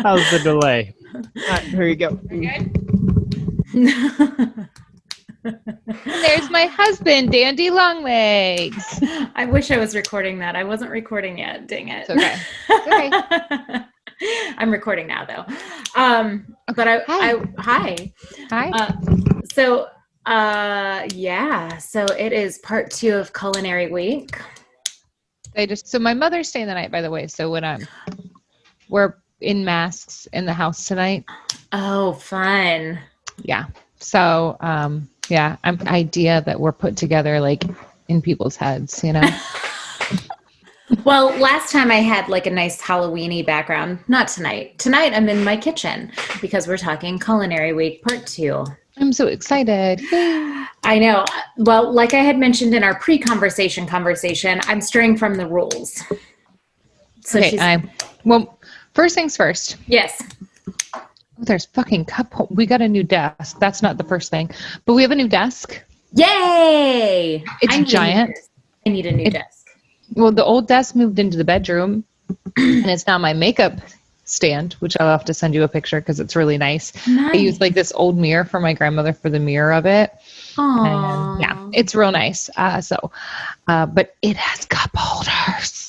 How's the delay? Here you go. There's my husband, Dandy Longlegs. I wish I was recording that. I wasn't recording yet. Dang it. It's okay. It's okay. I'm recording now, though. But hi. So it is part 2 of Culinary Week. So my mother's staying the night, by the way. So when we're in masks in the house tonight. Oh, fun. Yeah. So, idea that we're put together like in people's heads, you know? Well, last time I had like a nice Halloween-y background. Not tonight. Tonight I'm in my kitchen because we're talking Culinary Week part 2. I'm so excited. I know. Well, like I had mentioned in our pre-conversation, I'm straying from the rules. So okay, well, first things first. Yes. Oh, there's fucking we got a new desk. That's not the first thing, but we have a new desk. Yay! It's giant. I need a new desk. Well, the old desk moved into the bedroom, and it's now my makeup stand, which I'll have to send you a picture because it's really nice. I used like this old mirror for my grandmother for the mirror of it. Aww. And yeah, it's real nice. But it has cup holders.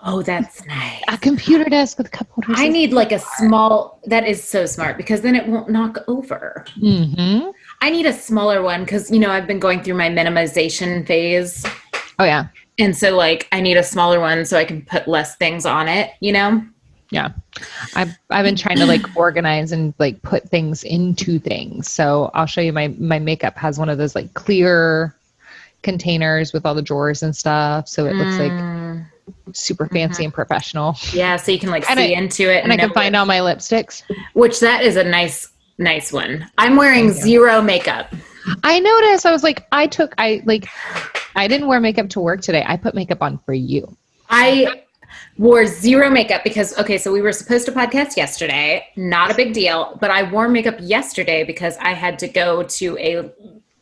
Oh, that's nice. A computer desk with cup holders. I need like a small, that is so smart because then it won't knock over. Mm-hmm. I need a smaller one because, I've been going through my minimization phase. Oh, yeah. And so like I need a smaller one so I can put less things on it, Yeah. I've been trying to like organize and like put things into things. So I'll show you my makeup has one of those like clear containers with all the drawers and stuff. So it looks like super fancy and professional. Yeah. So you can like see into it. And I can find all my lipsticks. Which that is a nice one. I'm wearing zero makeup. I noticed. I was like, I didn't wear makeup to work today. I put makeup on for you. I wore zero makeup because, so we were supposed to podcast yesterday. Not a big deal. But I wore makeup yesterday because I had to go to a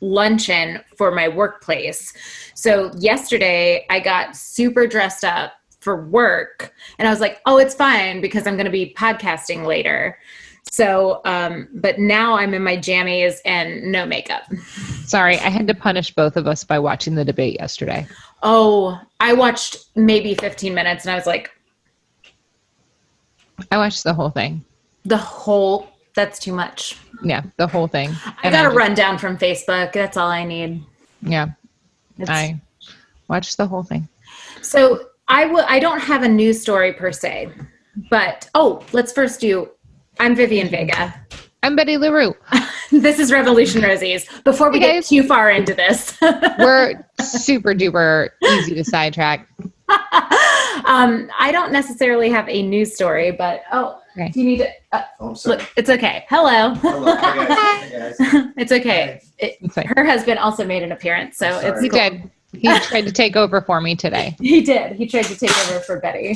luncheon for my workplace. So yesterday I got super dressed up for work and I was like, oh, it's fine because I'm going to be podcasting later. So, but now I'm in my jammies and no makeup. Sorry, I had to punish both of us by watching the debate yesterday. Oh, I watched maybe 15 minutes and I was like, I watched the whole thing. That's too much. Yeah, the whole thing. I got a rundown from Facebook. That's all I need. Yeah. I watched the whole thing. So I don't have a news story per se, but let's first do, I'm Vivienne Vega. I'm Betty LeRoux. This is Revolution Rosie's. Before we get too far into this. We're super duper easy to sidetrack. I don't necessarily have a news story, but okay. Do you need to? Look, it's okay. Hello. Hello. Hi, guys. It's okay. Her husband also made an appearance, so it's cool. He did. He tried to take over for me today. He did. He tried to take over for Betty.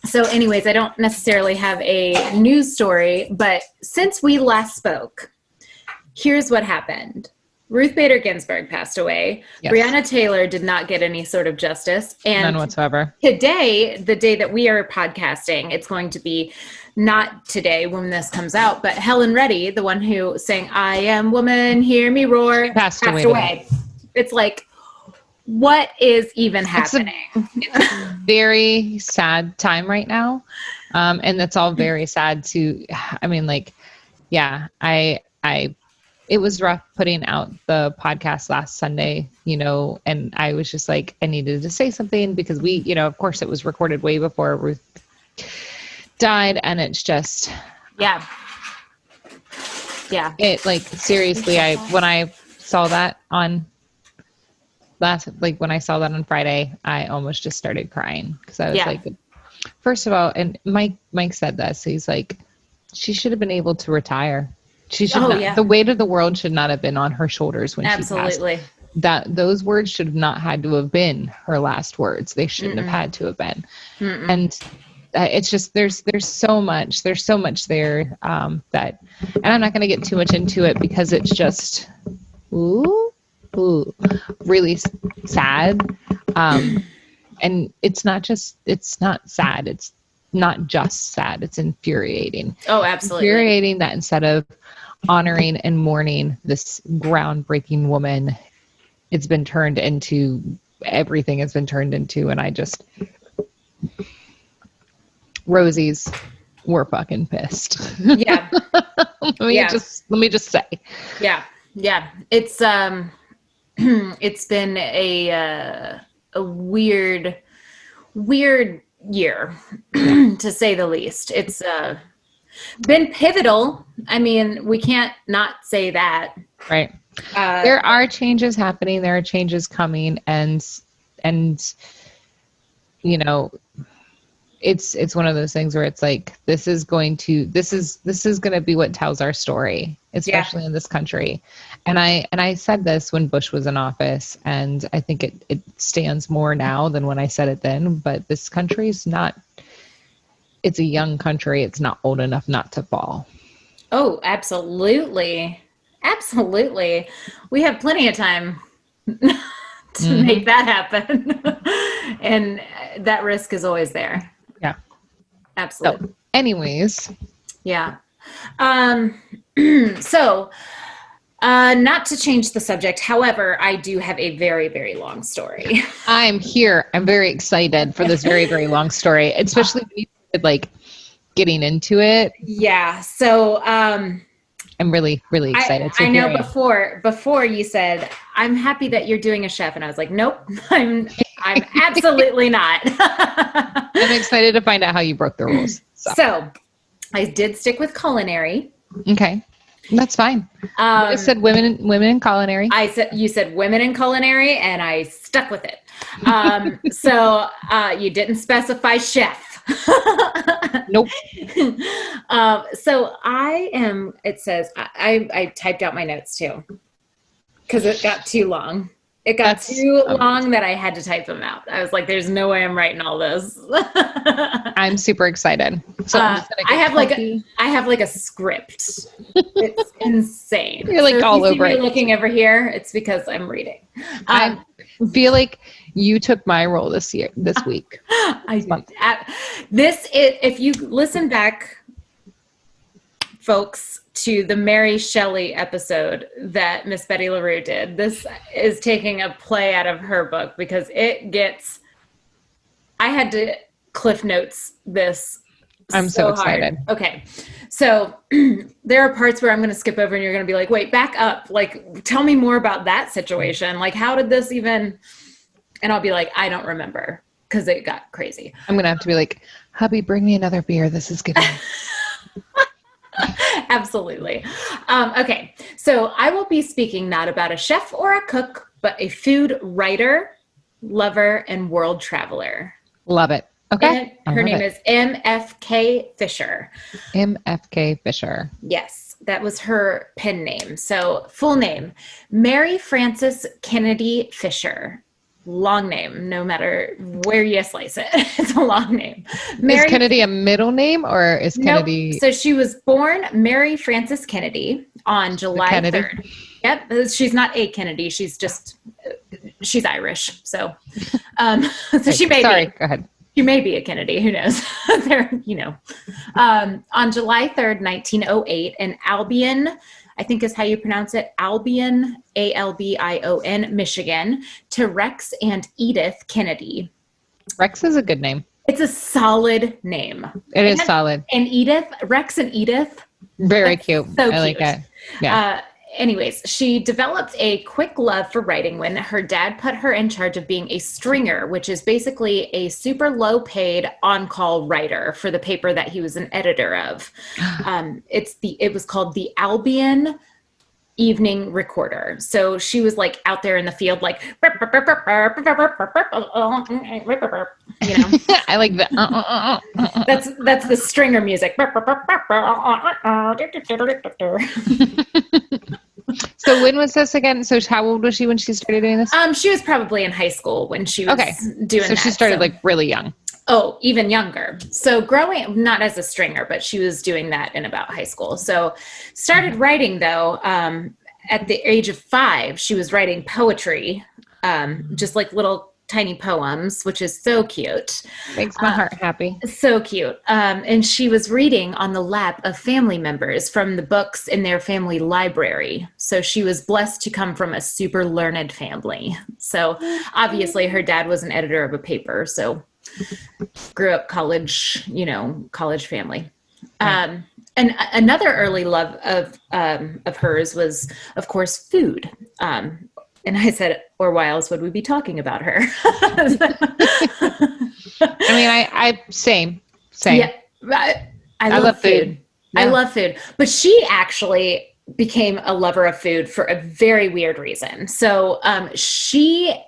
So, anyways, I don't necessarily have a news story, but since we last spoke, here's what happened. Ruth Bader Ginsburg passed away. Yes. Breonna Taylor did not get any sort of justice. And none whatsoever. Today, the day that we are podcasting, it's going to be not today when this comes out, but Helen Reddy, the one who sang, I Am Woman, Hear Me Roar, passed away. It's like, what is even happening? It's a very sad time right now. And that's all very sad too. I mean, like, yeah, it was rough putting out the podcast last Sunday, and I was just like, I needed to say something because we, of course it was recorded way before Ruth died. And it's just, yeah. It like, seriously, when I saw that on Friday, I almost just started crying because I was like, first of all, and Mike said this, he's like, she should have been able to retire. She should not, the weight of the world should not have been on her shoulders when she passed. Those words should have not had to have been her last words. They shouldn't have had to have been. And it's just, there's so much there that, and I'm not going to get too much into it because it's just, really sad. And it's not sad. It's not just sad. It's infuriating. Oh, absolutely. Infuriating that instead of honoring and mourning this groundbreaking woman, it's been turned into, everything has been turned into, and Rosie's, we're fucking pissed. Yeah. let me just say. Yeah. Yeah. It's it's been a weird year to say the least. It's been pivotal. I mean, we can't not say that. Right. There are changes happening. There are changes coming, and you know, it's one of those things where it's like, this is going to be what tells our story, especially in this country. And I said this when Bush was in office, and I think it stands more now than when I said it then. But this country is not. It's a young country. It's not old enough not to fall. Oh, absolutely. Absolutely. We have plenty of time to make that happen. And that risk is always there. Yeah. Absolutely. So, anyways. Yeah. So, not to change the subject. However, I do have a very, very long story. I'm here. I'm very excited for this very, very long story, especially when you started, like, getting into it. Yeah. So, I'm really, really excited. I know before you said, I'm happy that you're doing a chef. And I was like, nope, I'm absolutely not. I'm excited to find out how you broke the rules. So I did stick with culinary. Okay. That's fine. I said women in culinary. You said women in culinary, and I stuck with it. So you didn't specify chef. Nope. So it says, I typed out my notes too, because it got too long. It got too long that I had to type them out. I was like, there's no way I'm writing all this. I'm super excited. So I have like a script. It's insane. You're like all over it. Looking over here, it's because I'm reading. I feel like you took my role this week. If you listen back, folks, to the Mary Shelley episode that Miss Betty LeRoux did, this is taking a play out of her book, because I had to Cliff Notes this. I'm so excited. Hard. Okay. So there are parts where I'm going to skip over, and you're going to be like, wait, back up. Like, tell me more about that situation. Like, how did this even, and I'll be like, I don't remember, because it got crazy. I'm going to have to be like, hubby, bring me another beer. This is good. Absolutely. Okay. So I will be speaking not about a chef or a cook, but a food writer, lover, and world traveler. Love it. Okay. And her name is M.F.K. Fisher. M.F.K. Fisher. Yes. That was her pen name. So full name, Mary Frances Kennedy Fisher. Long name, no matter where you slice it. It's a long name. Is Kennedy a middle name, or is Kennedy? Nope. So she was born Mary Frances Kennedy on July 3rd. Yep. She's not a Kennedy. She's Irish. So, she may Sorry, go ahead. She may be a Kennedy. Who knows? On July 3rd, 1908, in Albion, I think is how you pronounce it, Albion, Albion, Michigan, to Rex and Edith Kennedy. Rex is a good name. It's a solid name. It is solid. And Rex and Edith. Very cute. So I like it. Yeah. Anyways, she developed a quick love for writing when her dad put her in charge of being a stringer, which is basically a super low paid on-call writer for the paper that he was an editor of. It was called the Albion Evening Recorder. So she was like out there in the field, like, you know. I like that. That's the stringer music. So when was this again? So how old was she when she started doing this? She was probably in high school when she was doing that. So she started like really young. Oh, even younger. So growing, not as a stringer, but she was doing that in about high school. So started writing though, at the age of 5, she was writing poetry, just like little tiny poems, which is so cute. Makes my heart happy. So cute. And she was reading on the lap of family members from the books in their family library. So she was blessed to come from a super learned family. So obviously her dad was an editor of a paper. So grew up college family. And another early love of hers was, of course, food. And I said, or why else would we be talking about her? I same. Yeah, I love food. Yeah. I love food. But she actually became a lover of food for a very weird reason. So she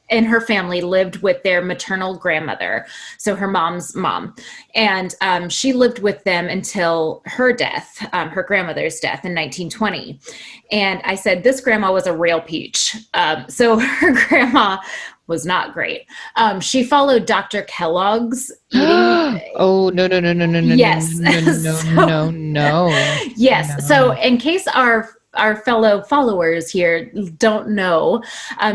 and her family lived with their maternal grandmother, so her mom's mom. And she lived with them until her death, her grandmother's death in 1920. And I said, this grandma was a real peach. So her grandma was not great. She followed Dr. Kellogg's eating. Oh, no. Yes. No. Yes. No. So in case our fellow followers here don't know,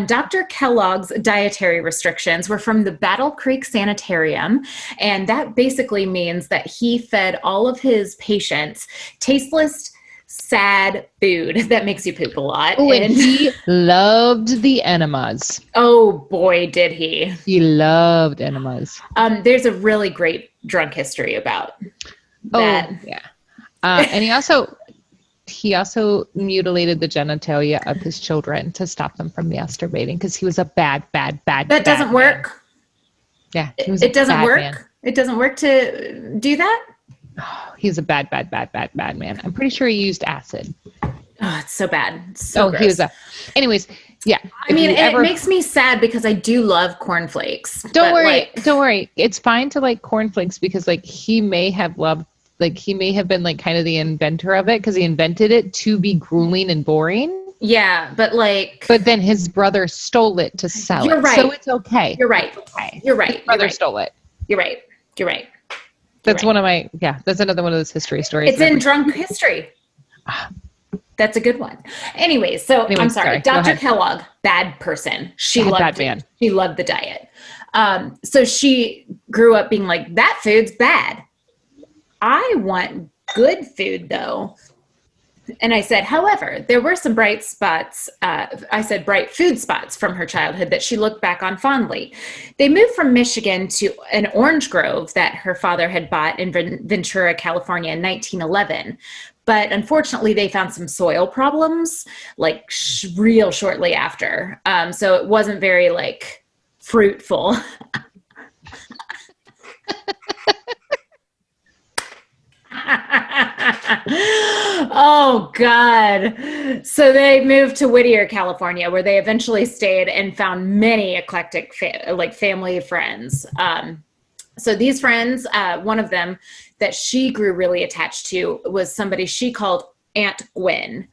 Dr. Kellogg's dietary restrictions were from the Battle Creek Sanitarium. And that basically means that he fed all of his patients tasteless, sad food that makes you poop a lot. Oh, and he loved the enemas. Oh boy, did he. He loved enemas. There's a really great drunk history about that. Oh, yeah. And he also mutilated the genitalia of his children to stop them from masturbating because he was a bad. That doesn't work. Yeah. It doesn't work. Man. It doesn't work to do that. Oh, he's a bad man. I'm pretty sure he used acid. Oh, it's so bad. It's so gross. He was anyways. Yeah. I mean, it makes me sad because I do love cornflakes. Don't worry. It's fine to like cornflakes because he may have been like kind of the inventor of it because he invented it to be grueling and boring. Yeah, but then his brother stole it to sell it. Right. So it's okay. You're right. You're right. His brother stole it. You're right. That's one of my, that's another one of those history stories. It's in drunk history. That's a good one. Anyways, I'm sorry. Dr. Kellogg, bad person. She loved the diet. So she grew up being like, that food's bad. I want good food though. And I said, however, there were some bright spots. Bright food spots from her childhood that she looked back on fondly. They moved from Michigan to an orange grove that her father had bought in Ventura, California in 1911. But unfortunately, they found some soil problems real shortly after. So it wasn't very fruitful. Oh God. So they moved to Whittier, California, where they eventually stayed and found many eclectic family friends. So these friends, one of them that she grew really attached to was somebody she called Aunt Gwen.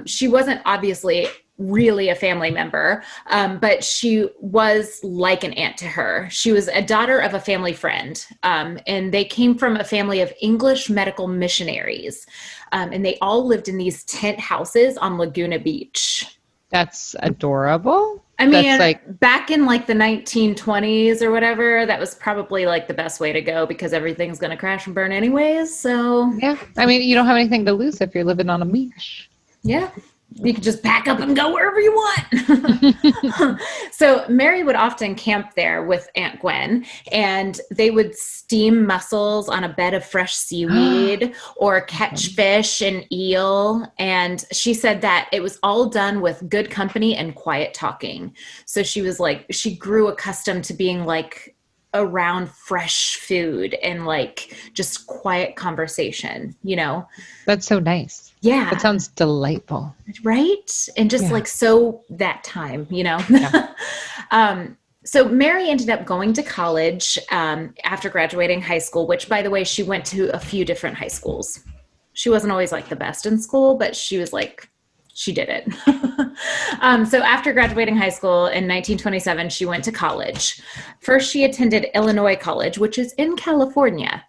She wasn't obviously really a family member, but she was like an aunt to her. She was a daughter of a family friend, and they came from a family of English medical missionaries, and they all lived in these tent houses on Laguna Beach. That's adorable. I mean, back in the 1920s or whatever, that was probably the best way to go because everything's going to crash and burn anyways. So yeah, I mean, you don't have anything to lose if you're living on a beach. Yeah. You can just pack up and go wherever you want. So Mary would often camp there with Aunt Gwen, and they would steam mussels on a bed of fresh seaweed or catch fish and eel. And she said that it was all done with good company and quiet talking. So she was she grew accustomed to being around fresh food and just quiet conversation, That's so nice. Yeah. That sounds delightful. Right? And just so that time, Yeah. So Mary ended up going to college after graduating high school, which, by the way, she went to a few different high schools. She wasn't always the best in school, but she was she did it. So after graduating high school in 1927, she went to college. First, she attended Illinois College, which is in California.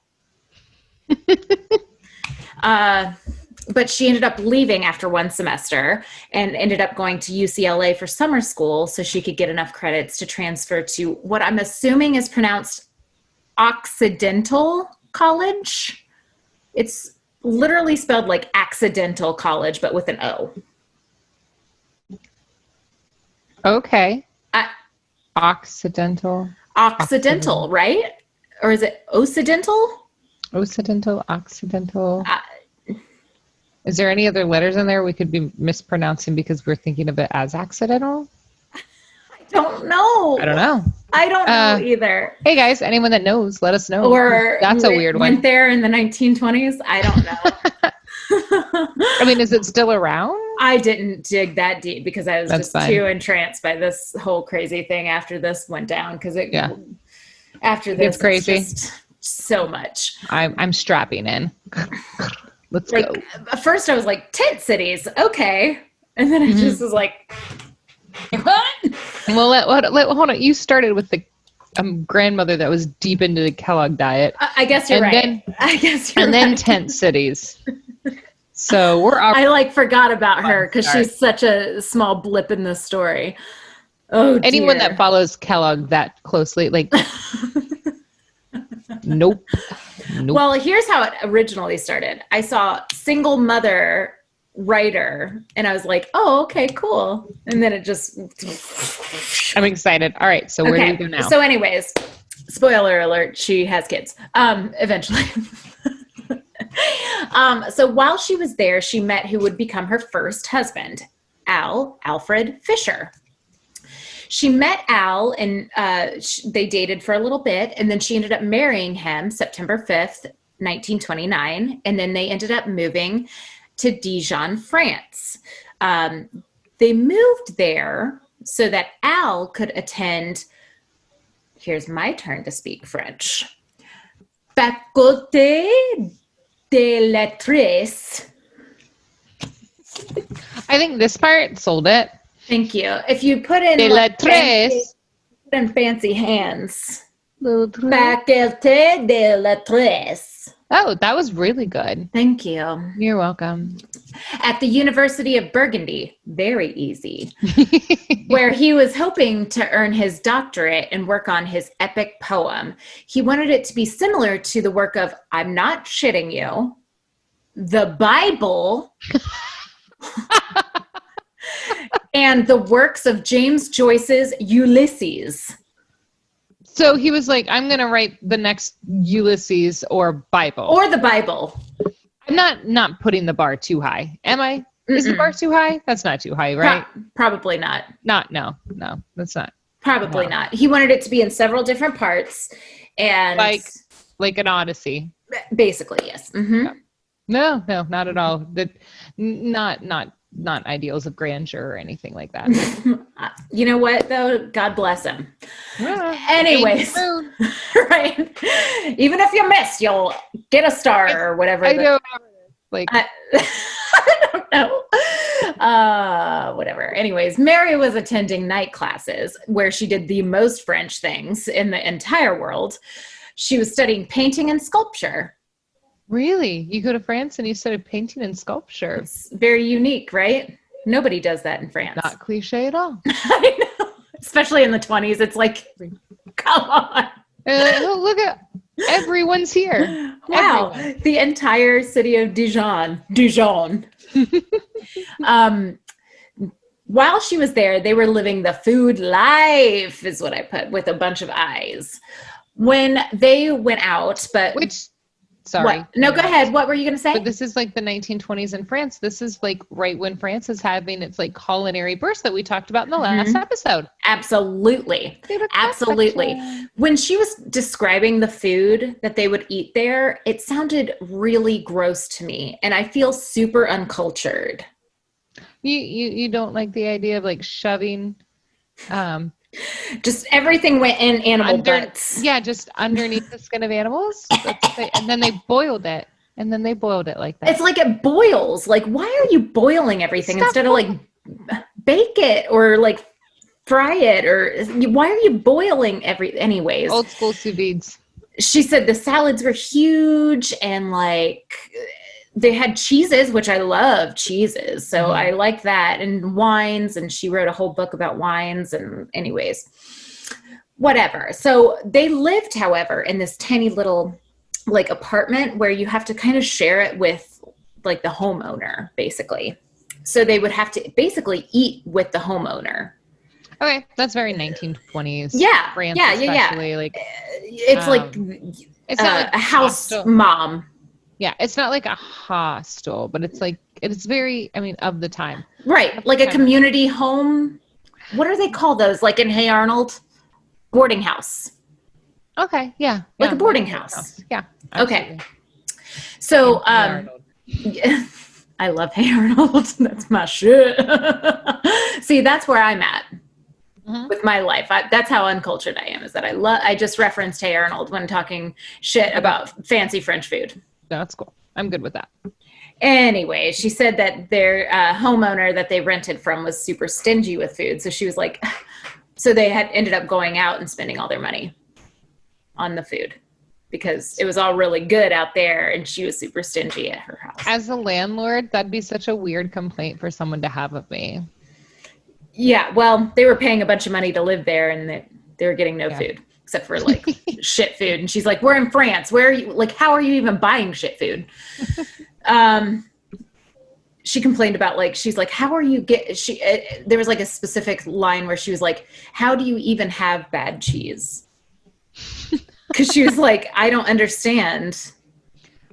But she ended up leaving after one semester and ended up going to UCLA for summer school so she could get enough credits to transfer to what I'm assuming is pronounced Occidental College. It's literally spelled like accidental college, but with an O. Okay. Occidental, right? Or is it Occidental? Occidental. Is there any other letters in there we could be mispronouncing because we're thinking of it as accidental? I don't know. I don't know either. Hey guys, anyone that knows, let us know. Or that's a weird one. Went there in the 1920s? I don't know. I mean, is it still around? I didn't dig that deep because I was too entranced by this whole crazy thing after this went down. Because after this, it's crazy. It's just so much. I'm strapping in. Let's go. At first I was like, tent cities, okay. And then I just was like, what? Well, hold on. You started with the grandmother that was deep into the Kellogg diet. I guess you're right. Then tent cities. So I forgot about her because she's such a small blip in this story. Oh, anyone that follows Kellogg that closely, nope. Well, here's how it originally started. I saw single mother writer and I was like, oh, okay, cool. And then it just... I'm excited. All right. So where do we go now? So anyways, spoiler alert, she has kids. Eventually. So while she was there, she met who would become her first husband, Alfred Fisher. She met Al and they dated for a little bit, and then she ended up marrying him September 5th, 1929, and then they ended up moving to Dijon, France. They moved there so that Al could attend, here's my turn to speak French, Faculté des Lettres. I think this part sold it. Thank you. If you put in fancy hands, Faculté des Lettres. Oh, that was really good. Thank you. You're welcome. At the University of Burgundy, very easy, where he was hoping to earn his doctorate and work on his epic poem. He wanted it to be similar to the work of, I'm not shitting you, the Bible, and the works of James Joyce's Ulysses. So he was like, I'm going to write the next Ulysses or Bible. Or the Bible. I'm not putting the bar too high. Am I? Is the bar too high? That's not too high, right? Probably not. No, that's not. Probably not. He wanted it to be in several different parts. And like an Odyssey. Basically, yes. Mm-hmm. No, not at all. Not ideals of grandeur or anything like that. You know what, though? God bless him. Yeah, anyways, right? Even if you miss, you'll get a star or whatever. I know. I don't know. Whatever. Anyways, Mary was attending night classes where she did the most French things in the entire world. She was studying painting and sculpture. Really? You go to France and you study painting and sculpture? It's very unique, right? Nobody does that in France. Not cliche at all. I know. Especially in the 20s. It's like, come on. Oh, look at everyone's here. Wow. Everyone. The entire city of Dijon. While she was there, they were living the food life, is what I put, with a bunch of I's. When they went out, Sorry. What? No, go ahead. What were you going to say? But this is like the 1920s in France. This is like right when France is having its like culinary burst that we talked about in the last episode. Absolutely. Absolutely. When she was describing the food that they would eat there, it sounded really gross to me. And I feel super uncultured. You don't like the idea of like shoving just everything went in animal butts. Yeah, just underneath the skin of animals. And then they boiled it. Like that. It's like it boils. Like, why are you boiling everything instead of like bake it or like fry it? Or why are you boiling anyways? Old school sous vides. She said the salads were huge and like they had cheeses, which I love cheeses. So I like that, and wines. And she wrote a whole book about wines, and anyways, whatever. So they lived, however, in this tiny little like apartment where you have to kind of share it with like the homeowner, basically. So they would have to basically eat with the homeowner. Okay, that's very 1920s. Yeah, France, yeah. Like it's like it's not like a house hostel. mom. Yeah, it's not like a hostel, but it's like it's very. I mean, of the time, right? Like a community home. What are they called? Those like in Hey Arnold, boarding house. Okay, yeah, like a boarding house. Yeah. Absolutely. Okay. So I love Hey Arnold. That's my shit. See, that's where I'm at with my life. That's how uncultured I am, is that I just referenced Hey Arnold when talking shit about fancy French food. That's cool. I'm good with that. Anyway, she said that their homeowner that they rented from was super stingy with food. So she was like, so they had ended up going out and spending all their money on the food because it was all really good out there and she was super stingy at her house. As a landlord, that'd be such a weird complaint for someone to have of me. Yeah, well, they were paying a bunch of money to live there and they were getting no food except for like shit food. And she's like, we're in France. Where are you? Like, how are you even buying shit food? She complained about like, she's like, how are you there was like a specific line where she was like, how do you even have bad cheese? Because she was like, I don't understand.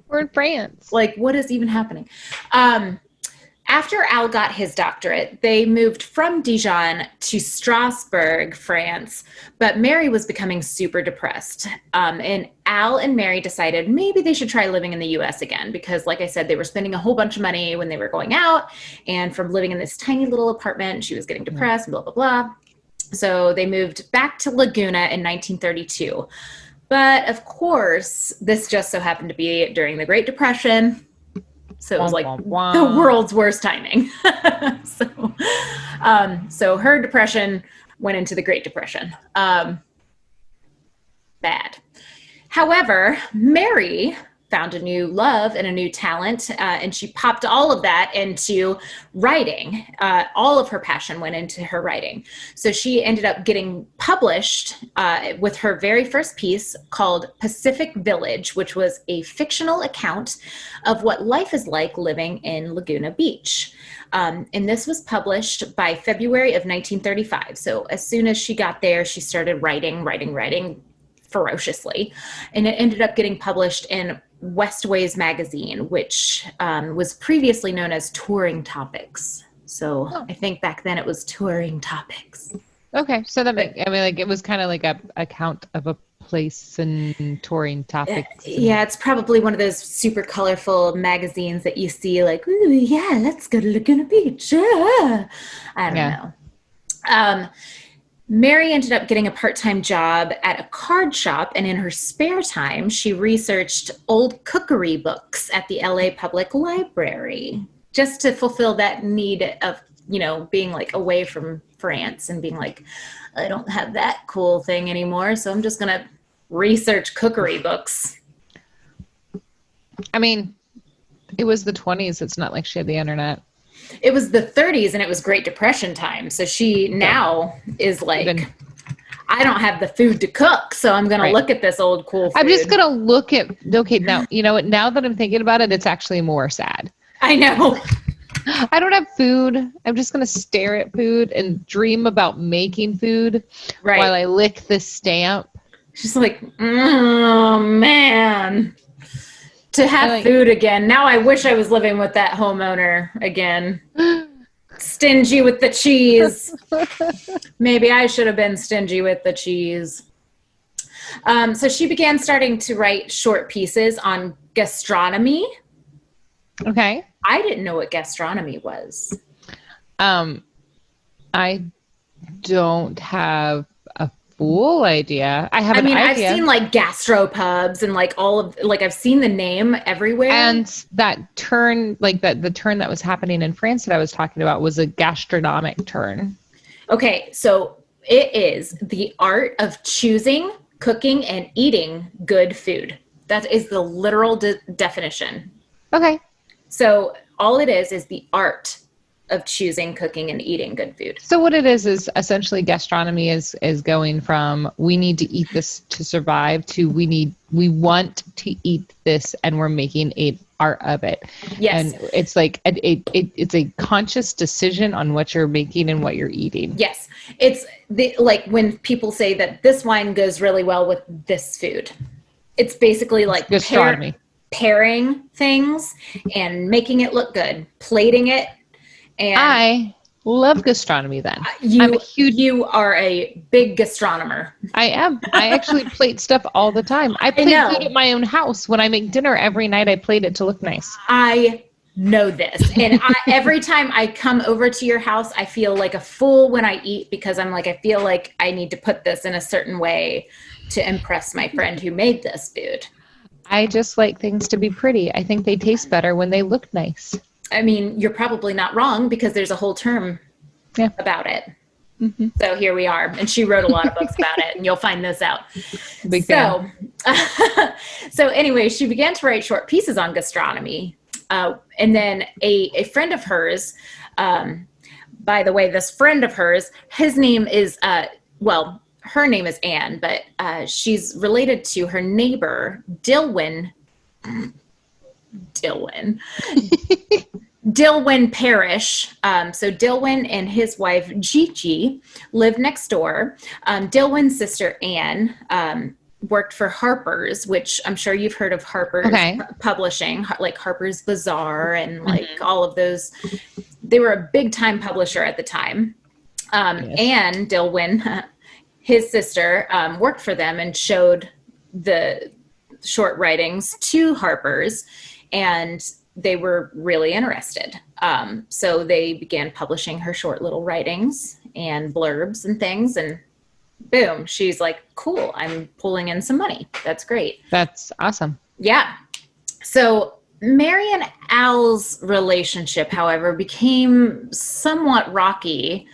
We're in France. Like, what is even happening? After Al got his doctorate, they moved from Dijon to Strasbourg, France, but Mary was becoming super depressed. And Al and Mary decided maybe they should try living in the US again, because like I said, they were spending a whole bunch of money when they were going out, and from living in this tiny little apartment, she was getting depressed, blah, blah, blah. So they moved back to Laguna in 1932. But of course, this just so happened to be during the Great Depression. So it was like the world's worst timing. So her depression went into the Great Depression. Bad. However, Mary found a new love and a new talent, and she popped all of that into writing. All of her passion went into her writing. So she ended up getting published with her very first piece called Pacific Village, which was a fictional account of what life is like living in Laguna Beach. And this was published by February of 1935. So as soon as she got there, she started writing ferociously. And it ended up getting published in Westways magazine, which was previously known as Touring Topics. So I think back then it was Touring Topics. Okay, so that it was kind of like a account of a place and touring topics. Yeah, it's probably one of those super colorful magazines that you see like, ooh, yeah, let's go to Laguna Beach. I don't know. Mary ended up getting a part-time job at a card shop, and in her spare time, she researched old cookery books at the LA Public Library just to fulfill that need of, being like away from France and being like, I don't have that cool thing anymore, so I'm just going to research cookery books. I mean, it was the 20s. It's not like she had the internet. It was the 30s and it was Great Depression time. So she now is like, I don't have the food to cook, so I'm going to look at this old cool food. I'm just going to look at, okay, now, you know what, now that I'm thinking about it, it's actually more sad. I know. I don't have food. I'm just going to stare at food and dream about making food while I lick this stamp. She's like, oh, man. To have food again. Now I wish I was living with that homeowner again. Stingy with the cheese. Maybe I should have been stingy with the cheese. So she began starting to write short pieces on gastronomy. Okay. I didn't know what gastronomy was. I don't have a full idea. I have an idea. I've seen like gastropubs and like all of, like I've seen the name everywhere. And that turn, like the turn that was happening in France that I was talking about was a gastronomic turn. Okay, so it is the art of choosing, cooking, and eating good food. That is the literal definition. Okay. So all it is the art of choosing, cooking, and eating good food. So what it is essentially gastronomy is going from we need to eat this to survive to we want to eat this and we're making an art of it. Yes. And it's like it's a conscious decision on what you're making and what you're eating. Yes. It's like when people say that this wine goes really well with this food. It's basically like gastronomy. Pairing things and making it look good, plating it. And I love gastronomy then. You are a big gastronomer. I am. I actually plate stuff all the time. I plate food at my own house. When I make dinner every night, I plate it to look nice. I know this. And every time I come over to your house, I feel like a fool when I eat because I'm like, I feel like I need to put this in a certain way to impress my friend who made this food. I just like things to be pretty. I think they taste better when they look nice. I mean, you're probably not wrong because there's a whole term about it. Mm-hmm. So here we are. And she wrote a lot of books about it, and you'll find this out. Big fan. So anyway, she began to write short pieces on gastronomy. And then a friend of hers, by the way, this friend of hers, his name is, her name is Anne, but she's related to her neighbor, Dilwyn Parish. So Dilwyn and his wife Gigi lived next door. Dilwyn's sister Anne worked for Harper's, which I'm sure you've heard of Harper's Publishing, like Harper's Bazaar and like all of those. They were a big time publisher at the time. And Dilwyn, his sister, worked for them and showed the short writings to Harper's, and they were really interested. So they began publishing her short little writings and blurbs and things, and boom, she's like, cool, I'm pulling in some money. That's great. That's awesome. Yeah. So Mary and Al's relationship, however, became somewhat rocky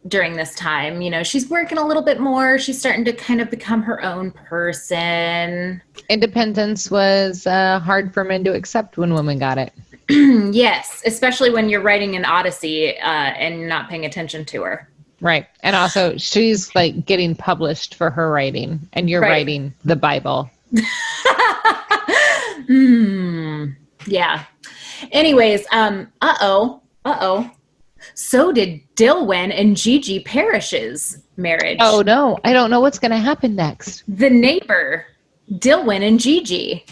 during this time. You know, she's working a little bit more. She's starting to kind of become her own person. Independence was hard for men to accept when women got it. Yes, especially when you're writing an Odyssey and not paying attention to her. Right. And also she's like getting published for her writing and you're writing the Bible. Yeah. Anyways, so did Dilwyn and Gigi Parish's marriage. Oh no, I don't know what's going to happen next. The neighbor, Dilwyn and Gigi,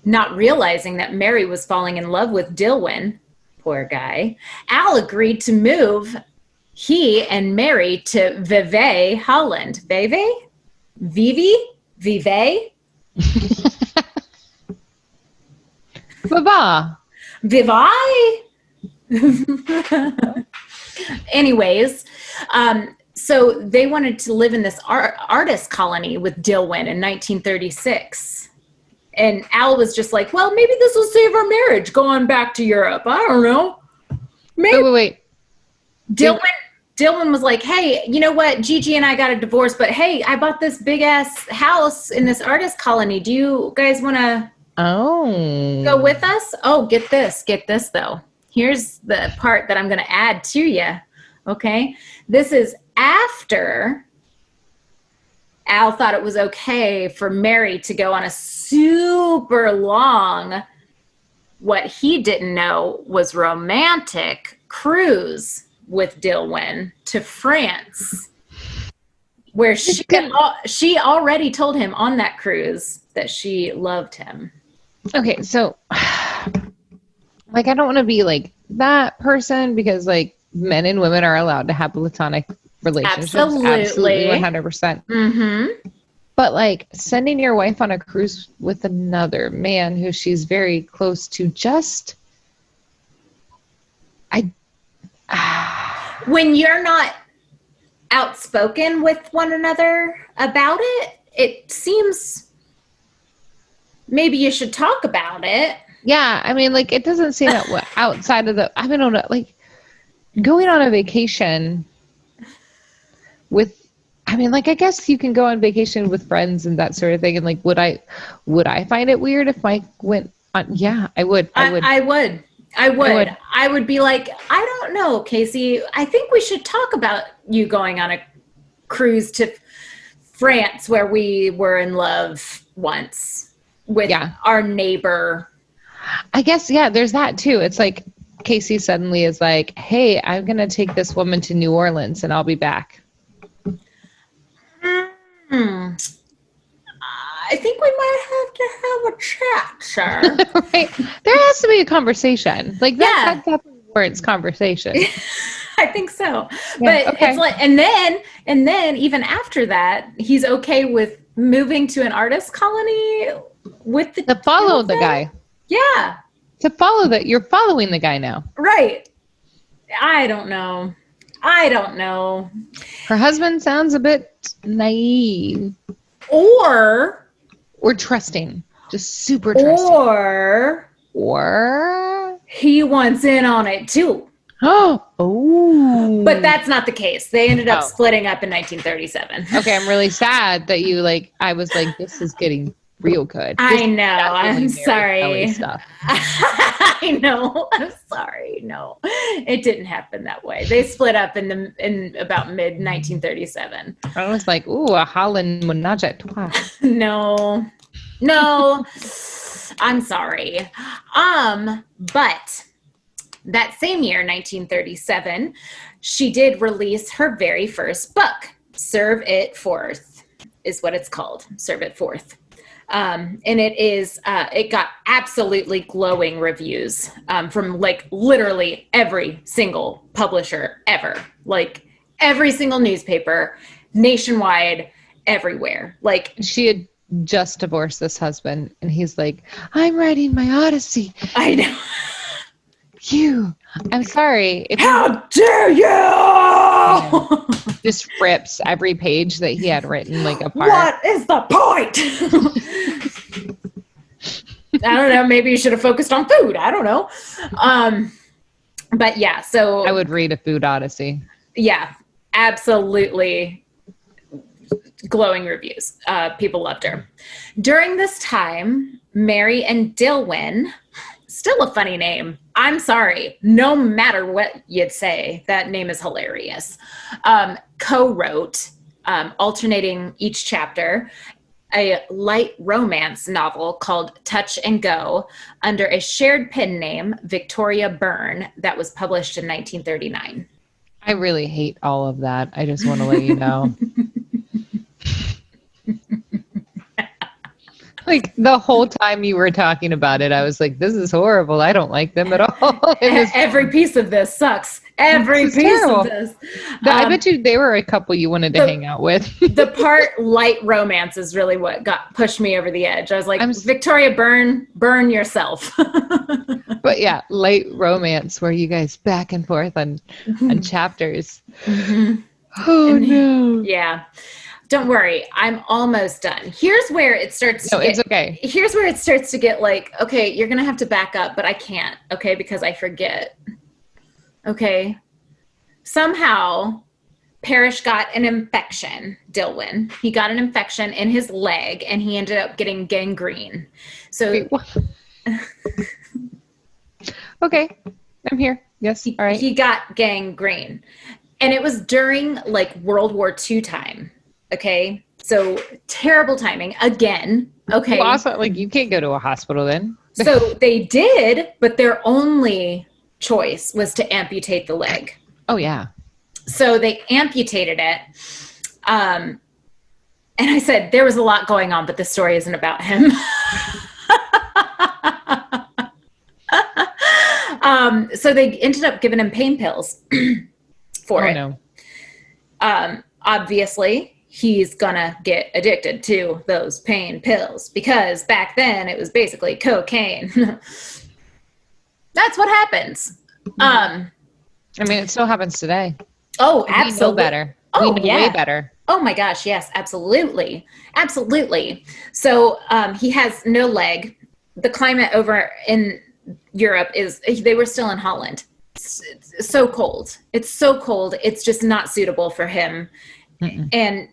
not realizing that Mary was falling in love with Dilwyn, poor guy, Al agreed to move he and Mary to Vevey, Holland. Vevey? Vivi? Vevey? Baba. Vivai? Anyways, so they wanted to live in this artist colony with Dilwyn in 1936. And Al was just like, well, maybe this will save our marriage going back to Europe. I don't know. Maybe. Wait. Dilwyn was like, hey, you know what? Gigi and I got a divorce, but hey, I bought this big ass house in this artist colony. Do you guys want to go with us? Oh, get this though. Here's the part that I'm going to add to you. Okay. This is after Al thought it was okay for Mary to go on a super long, what he didn't know was romantic cruise with Dilwyn to France, where she already told him on that cruise that she loved him. Okay, so like I don't want to be like that person because like men and women are allowed to have platonic relationships. Absolutely 100%. Mm-hmm. But like sending your wife on a cruise with another man who she's very close to, just when you're not outspoken with one another about it, it seems maybe you should talk about it. Yeah, I mean, like it doesn't seem that outside of the. I don't know, like going on a vacation with. I mean, like I guess you can go on vacation with friends and that sort of thing. And like, would I find it weird if Mike went Yeah, I would. I would be like, I don't know, Casey. I think we should talk about you going on a cruise to France where we were in love once with our neighbor. I guess, there's that too. It's like Casey suddenly is like, hey, I'm going to take this woman to New Orleans and I'll be back. I think we might have to have a chat, sir. Right? There has to be a conversation. Like that definitely warrants conversation. I think so. But it's like, and then even after that, he's okay with moving to an artist colony with the to follow the guy. Yeah. To follow that, you're following the guy now. Right. I don't know. Her husband sounds a bit naive. Or trusting. Just super trusting. Or he wants in on it too. Oh. But that's not the case. They ended up splitting up in 1937. Okay, I'm really sad that you I was like, this is getting real good. I know. I'm sorry. Stuff. I know. I'm sorry. No, it didn't happen that way. They split up in about mid 1937. I was like, ooh, a Holland menage a trois. No, I'm sorry. But that same year, 1937, she did release her very first book. Serve It Forth is what it's called. Serve It Forth. And it got absolutely glowing reviews from literally every single publisher ever, every single newspaper nationwide, everywhere. She had just divorced this husband and he's like, I'm writing my Odyssey. I know. I'm sorry. How dare you! Just rips every page that he had written apart. What is the point? I don't know. Maybe you should have focused on food. I don't know. But yeah, so I would read a food Odyssey. Yeah, absolutely. Glowing reviews. People loved her. During this time, Mary and Dilwyn, still a funny name. I'm sorry. No matter what you'd say, that name is hilarious. Co-wrote, alternating each chapter, a light romance novel called Touch and Go under a shared pen name, Victoria Byrne, that was published in 1939. I really hate all of that. I just want to let you know. The whole time you were talking about it, I was like, this is horrible. I don't like them at all. Every piece of this sucks. Every piece of this. I bet you they were a couple you wanted to hang out with. The part light romance is really what pushed me over the edge. I was like, Victoria Byrne, burn yourself. But yeah, light romance where you guys back and forth on chapters. Mm-hmm. Oh, no. Yeah. Don't worry, I'm almost done. Here's where it starts to it's okay. Here's where it starts to get okay, you're going to have to back up, but I can't, okay, because I forget. Okay. Somehow, Parrish got an infection, Dilwyn. He got an infection in his leg, and he ended up getting gangrene. So... Wait, okay, I'm here. Yes, all right. He got gangrene. And it was during, World War II time. Okay, so terrible timing again. Okay, well, also you can't go to a hospital then. So they did, but their only choice was to amputate the leg. Oh yeah. So they amputated it. And I said there was a lot going on, but the story isn't about him. So they ended up giving him pain pills for it. No. Obviously, he's gonna get addicted to those pain pills because back then it was basically cocaine. That's what happens. I mean, it still happens today. Oh, absolutely. We know better. Oh, we know way better. Oh my gosh, yes, absolutely. Absolutely. So he has no leg. The climate over in Europe they were still in Holland. It's so cold. It's so cold. It's just not suitable for him. Mm-mm. And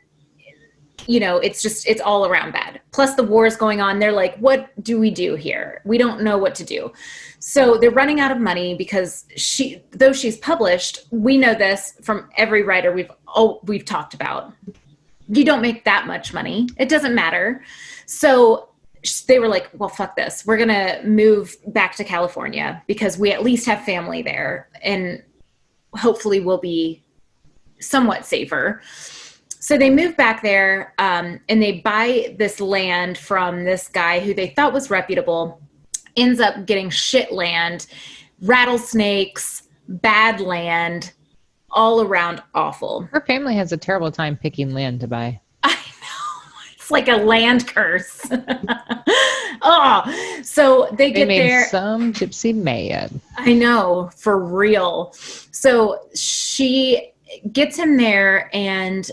it's all around bad. Plus the war is going on. They're like, what do we do here? We don't know what to do. So they're running out of money because though she's published, we know this from every writer we've talked about. You don't make that much money. It doesn't matter. So they were like, well, fuck this. We're going to move back to California because we at least have family there and hopefully we'll be somewhat safer. So they move back there and they buy this land from this guy who they thought was reputable, ends up getting shit land, rattlesnakes, bad land, all around awful. Her family has a terrible time picking land to buy. I know. It's like a land curse. Oh, so they get made there. Some gypsy mad. I know, for real. So she gets him there and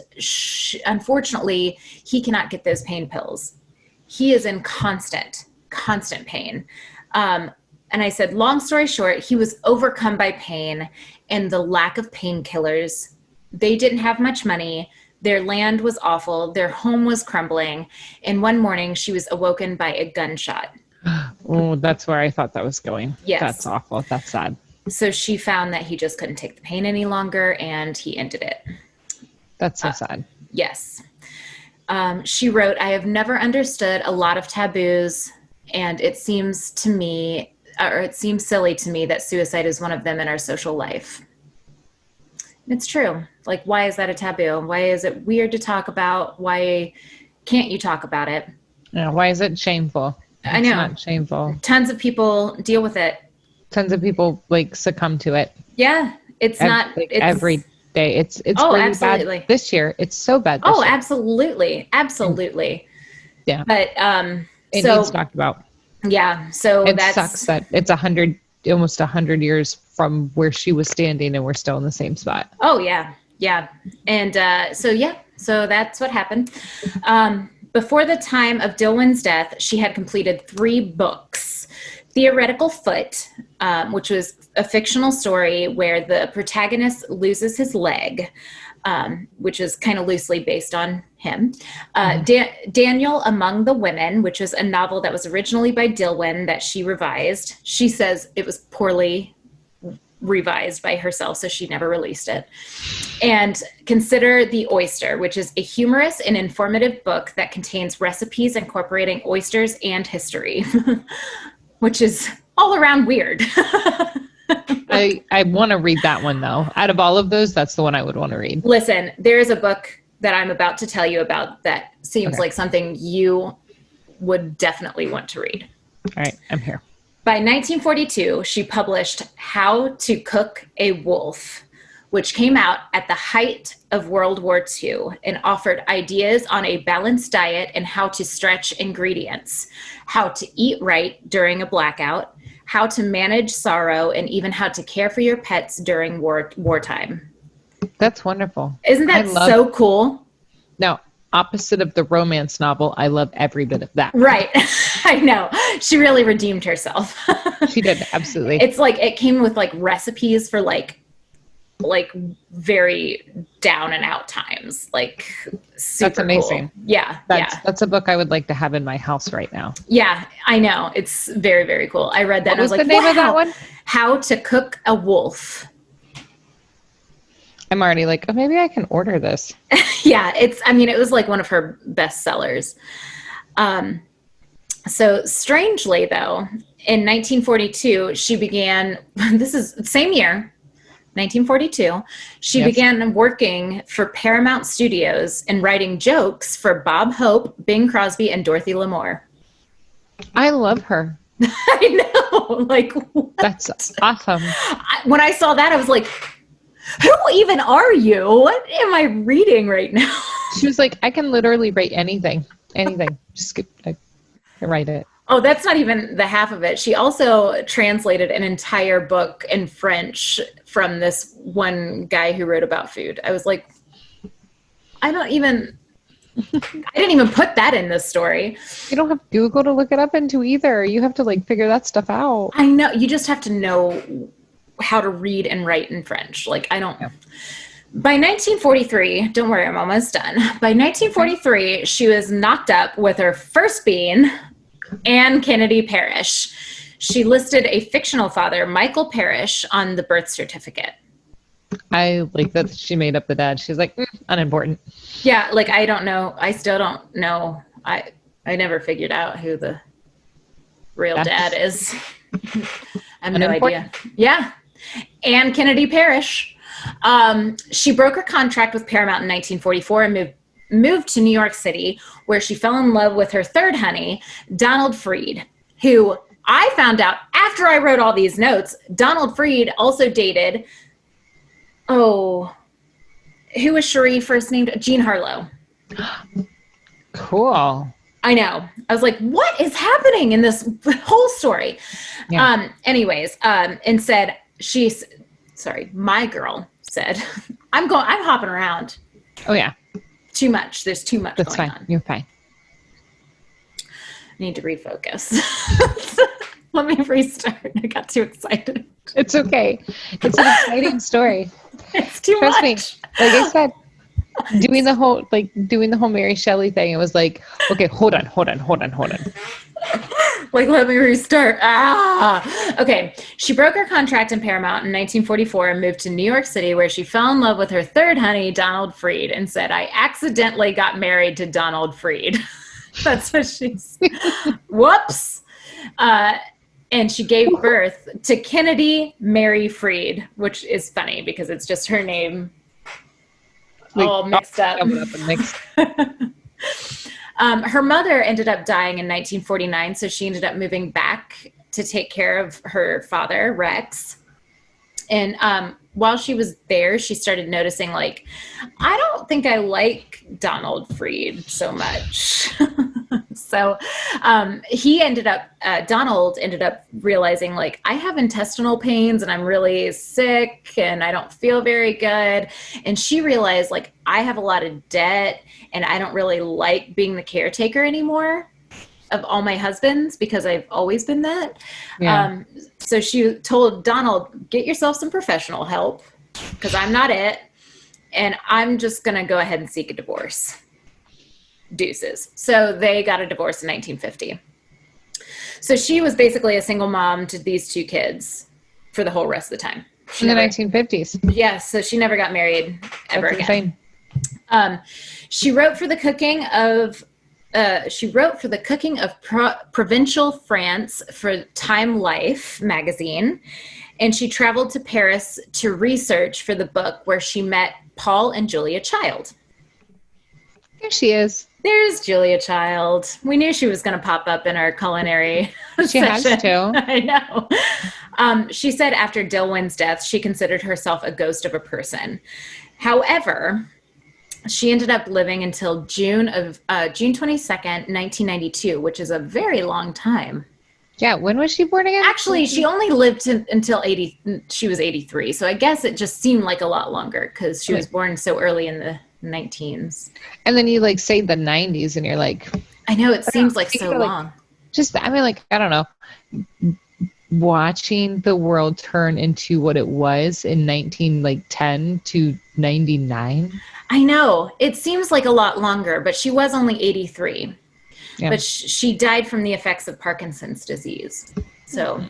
unfortunately he cannot get those pain pills. He is in constant pain. And I said, long story short, he was overcome by pain and the lack of painkillers. They didn't have much money. Their land was awful. Their home was crumbling. And one morning she was awoken by a gunshot. Oh, that's where I thought that was going. Yes. That's awful. That's sad. So she found that he just couldn't take the pain any longer and he ended it. That's so sad. Yes. She wrote, I have never understood a lot of taboos, and it seems silly to me that suicide is one of them in our social life. It's true. Like, why is that a taboo? Why is it weird to talk about? Why can't you talk about it? Yeah, why is it shameful? I know. It's not shameful. Tons of people deal with it. Tons of people succumb to it. Yeah. It's not every day. It's really absolutely bad this year. It's so bad this year. Absolutely. Absolutely. Yeah. But it needs talked about. Yeah. So it sucks that it's almost 100 years from where she was standing and we're still in the same spot. Oh yeah. Yeah. And so that's what happened. Before the time of Dillwyn's death, she had completed 3 books. Theoretical Foot, which was a fictional story where the protagonist loses his leg, which is kind of loosely based on him. Daniel Among the Women, which is a novel that was originally by Dillwyn that she revised. She says it was poorly revised by herself, so she never released it. And Consider the Oyster, which is a humorous and informative book that contains recipes incorporating oysters and history. Which is all around weird. I want to read that one, though. Out of all of those, that's the one I would want to read. Listen, there is a book that I'm about to tell you about that seems like something you would definitely want to read. All right, I'm here. By 1942, she published How to Cook a Wolf, which came out at the height of World War II and offered ideas on a balanced diet and how to stretch ingredients, how to eat right during a blackout, how to manage sorrow, and even how to care for your pets during wartime. That's wonderful. Isn't that so cool? Now, opposite of the romance novel, I love every bit of that. Right. I know. She really redeemed herself. She did, absolutely. It's like it came with recipes for very down and out times, super That's amazing. Cool. Yeah. That's a book I would like to have in my house right now. Yeah, I know. It's very, very cool. I read that and I was like, the name of that one? How to Cook a Wolf. I'm already maybe I can order this. Yeah, it was one of her best sellers. So strangely though, in 1942, she began, this is the same year, 1942, she began working for Paramount Studios and writing jokes for Bob Hope, Bing Crosby, and Dorothy Lamour. I love her. I know. What? That's awesome. When I saw that, I was like, who even are you? What am I reading right now? She was like, I can literally write anything. Just write it. Oh, that's not even the half of it. She also translated an entire book in French from this one guy who wrote about food. I was like, I didn't even put that in this story. You don't have Google to look it up into either. You have to figure that stuff out. I know. You just have to know how to read and write in French. I don't. Yeah. By 1943, don't worry, I'm almost done. By 1943, she was knocked up with her first bean, Anne Kennedy Parrish. She listed a fictional father, Michael Parrish, on the birth certificate. I like that she made up the dad. She's like, unimportant. Yeah, like I don't know. I still don't know. I never figured out who the real dad is. I have no idea. Yeah. Anne Kennedy Parrish. She broke her contract with Paramount in 1944 and moved to New York City, where she fell in love with her third honey, Donald Freed, who I found out after I wrote all these notes. Donald Freed also dated, who was Cherie first named? Jean Harlow. Cool. I know. I was like, what is happening in this whole story? Yeah. And said, my girl said, I'm hopping around. Oh yeah. Too much. There's too much That's going fine. on. You're fine. I need to refocus. Let me restart. I got too excited. It's okay. It's an exciting story. It's too Trust much. me. Like I said, doing the whole Mary Shelley thing, it was like, okay, hold on. Like, let me restart. Okay. She broke her contract in Paramount in 1944 and moved to New York City, where she fell in love with her third honey, Donald Freed, and said, I accidentally got married to Donald Freed. That's what she's. Whoops. And she gave birth to Kennedy Mary Freed, which is funny because it's just her name all mixed up. Her mother ended up dying in 1949, so she ended up moving back to take care of her father, Rex. And while she was there, she started noticing, like, I don't think I like Donald Freed so much. So Donald ended up realizing, like, I have intestinal pains and I'm really sick and I don't feel very good. And she realized, like, I have a lot of debt and I don't really like being the caretaker anymore of all my husbands because I've always been that. Yeah. So she told Donald, get yourself some professional help because I'm not it. And I'm just going to go ahead and seek a divorce. Deuces. So they got a divorce in 1950. So she was basically a single mom to these two kids for the whole rest of the time. In the 1950s. Yeah. So she never got married ever again. Insane. She wrote for the cooking of provincial France for Time Life magazine, and she traveled to Paris to research for the book where she met Paul and Julia Child. There she is. There's Julia Child. We knew she was going to pop up in our culinary She has to. I know. She said after Dilwyn's death, she considered herself a ghost of a person. However, she ended up living until June 22nd, 1992, which is a very long time. Yeah. When was she born again? Actually, she only lived until she was 83. So I guess it just seemed like a lot longer because she was born so early in the 19s. And then you like say the 90s and you're like, I know it seems like so long. I don't know. Watching the world turn into what it was in 1910 to 99. I know it seems like a lot longer, but she was only 83. Yeah. But she died from the effects of Parkinson's disease. So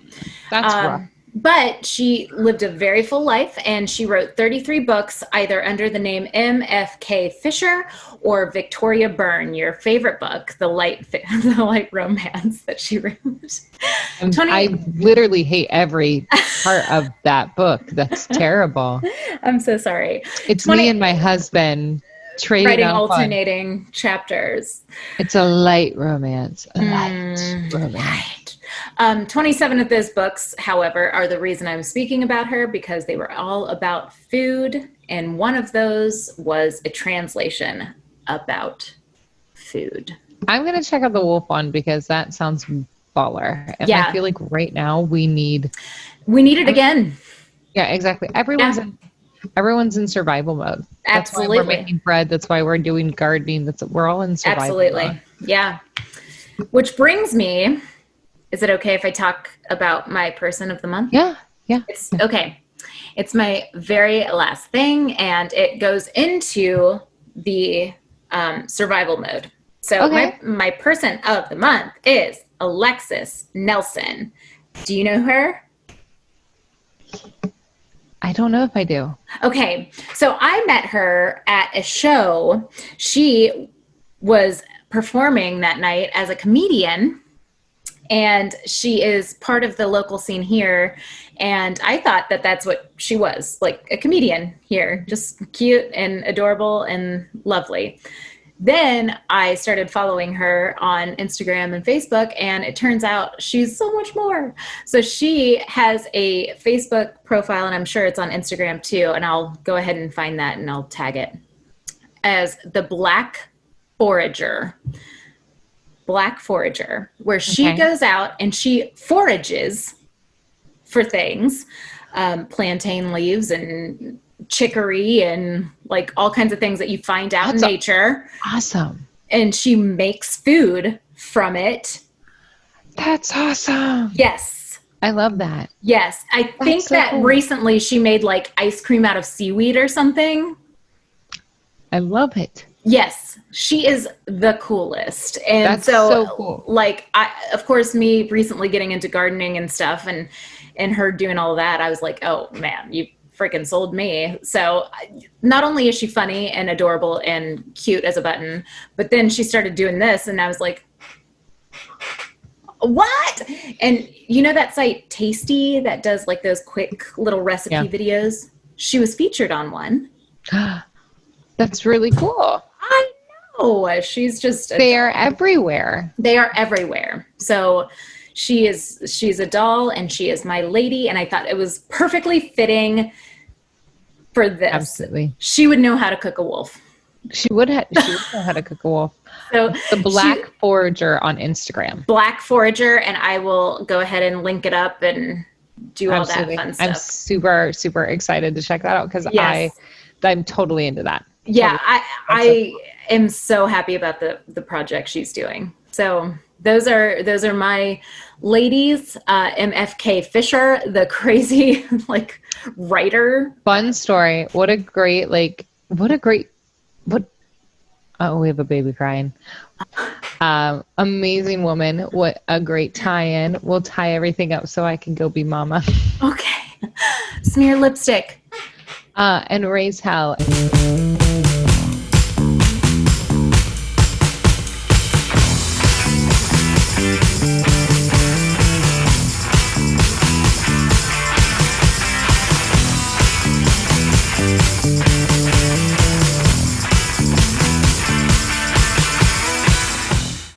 that's rough. But she lived a very full life, and she wrote 33 books, either under the name M.F.K. Fisher or Victoria Byrne, your favorite book, the light romance that she wrote. I literally hate every part of that book. That's terrible. I'm so sorry. It's me and my husband writing alternating chapters. It's a light romance. A light romance. 27 of those books, however, are the reason I'm speaking about her, because they were all about food. And one of those was a translation about food. I'm going to check out the Wolf one because that sounds baller. And I feel like right now we need it again. Yeah, exactly. Everyone's in survival mode. That's Absolutely. why we're making bread. That's why we're doing gardening. We're all in survival mode. Yeah. Which brings me, is it okay if I talk about my person of the month? Yeah. It's okay. It's my very last thing, and it goes into the survival mode. So my person of the month is Alexis Nelson. Do you know her? I don't know if I do. Okay. So I met her at a show. She was performing that night as a comedian, and she is part of the local scene here. And I thought that that's what she was, like a comedian here, just cute and adorable and lovely. Then I started following her on Instagram and Facebook, and it turns out she's so much more. So she has a Facebook profile, and I'm sure it's on Instagram too. And I'll go ahead and find that and I'll tag it as the Black Forager. Black Forager, where she goes out and she forages for things, plantain leaves and chicory and like all kinds of things that you find out in nature. Awesome. And she makes food from it. That's awesome. Yes. I love that. Yes. I think that recently she made like ice cream out of seaweed or something. I love it. Yes. She is the coolest. And that's so cool. Like, of course, me recently getting into gardening and stuff and her doing all that, I was like, oh man, you freaking sold me. So not only is she funny and adorable and cute as a button, but then she started doing this and I was like, what? And you know that site Tasty that does like those quick little recipe videos? She was featured on one. That's really cool. I know. She's just they are everywhere. They are everywhere. So she's a doll and she is my lady, and I thought it was perfectly fitting for this. Absolutely. She would know how to cook a wolf. She would know how to cook a wolf. So the Black Forager on Instagram. Black Forager, and I will go ahead and link it up and do all that fun stuff. I'm super, super excited to check that out because I'm totally into that. Yeah, I am so happy about the project she's doing. So those are my ladies. M.F.K. Fisher, the crazy like writer. Fun story. Oh, we have a baby crying. Amazing woman. What a great tie-in. We'll tie everything up so I can go be mama. Okay. Smear lipstick. And raise hell.